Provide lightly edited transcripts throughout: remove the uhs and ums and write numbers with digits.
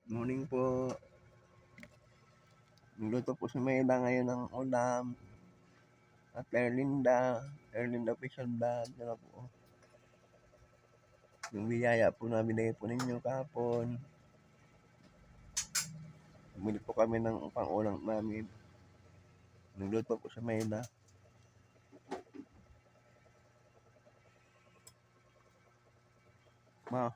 Morning po. Nagluto po si Mayda ngayon ng ulam. At Erlinda Official Vlog. Ano po. Yung biyaya po na binigay po ninyo kahapon. Bumili po kami ng pang-ulam namin. Nagluto po si Mayda. Ma.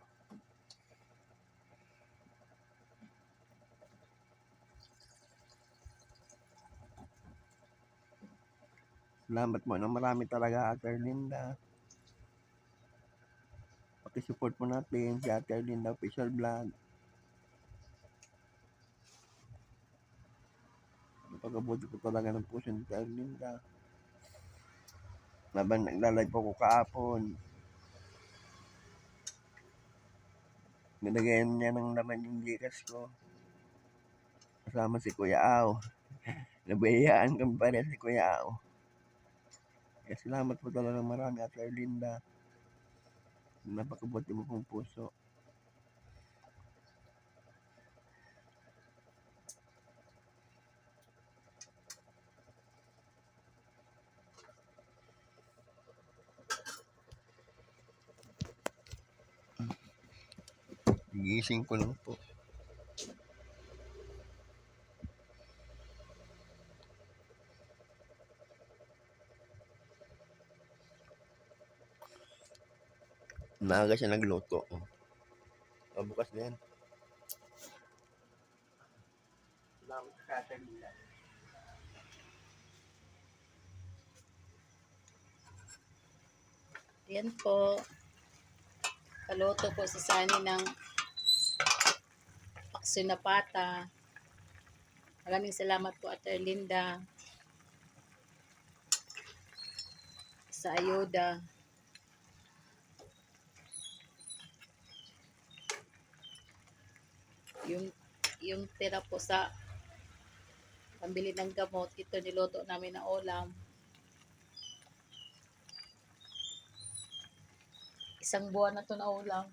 Salamat po ng marami talaga Ate Erlinda. Paki-support po natin si Ate Erlinda Official Vlog. Napakabuti po talaga ng puso ni Ate Erlinda. Habang naglalay po ko kahapon. Nilagayan niya ng laman yung Gcash ko. Kasama si Kuya Au. Nabayaan kami pa rin si Kuya Au. Kaya salamat po talaga marami Ate Erlinda. Napakabuti mo pong puso. Gising ko lang po. Maaga siya nagluto. Bukas na yan. Salamat sa Ate Erlinda. Yan po. Kaluto po si Sunny ng paksiw na pata. Maraming salamat po Ate Erlinda sa ayuda. Yung tira po sa pambili ng gamot, ito niluto namin na ulam. Isang buwan na to na ulam.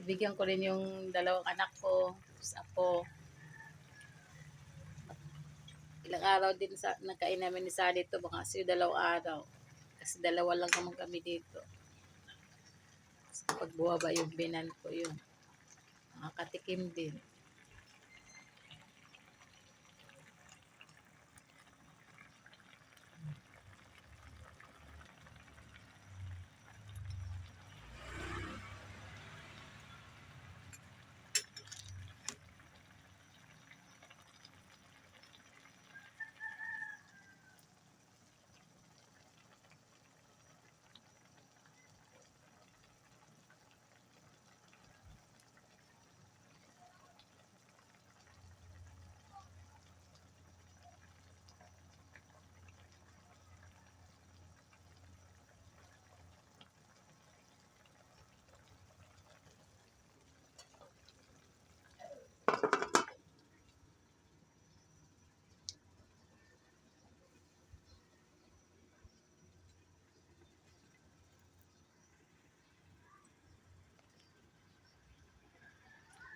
Bigyan ko rin yung dalawang anak ko, sa apo. Ilang araw din sa nagkain namin ni Sally dito, baka kasi 2 araw. Kasi 2 lang naman kami dito. Pag buwaba yung binan ko yun, nakakatikim din.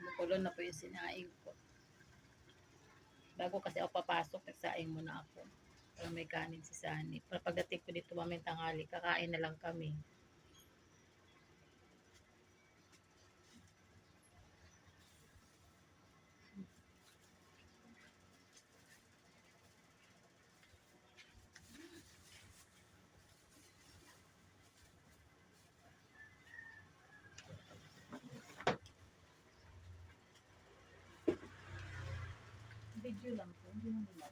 Makulo na po yung sinaing ko. Bago kasi ako papasok, nagsaing muna ako. Para may kanin si Sunny. Para pagdating ko dito mamayang tanghali, kakain na lang kami. Video lang po, hindi mo nila.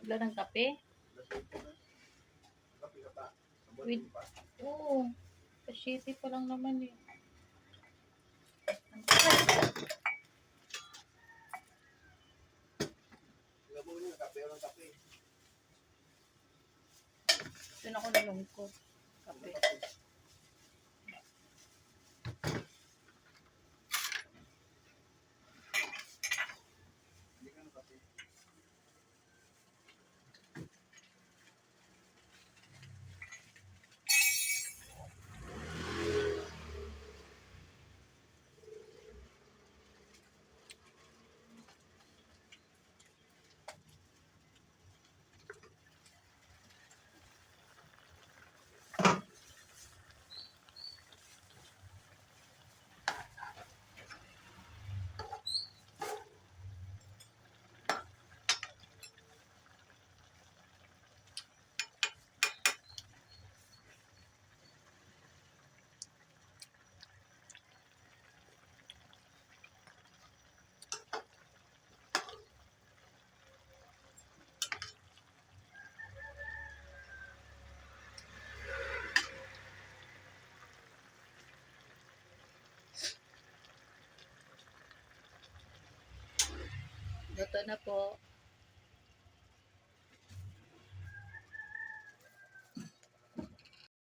Wala ng kape? With, oo. Pashiti pa lang naman eh. Doon ako nalungkot. Kape. Luto na po.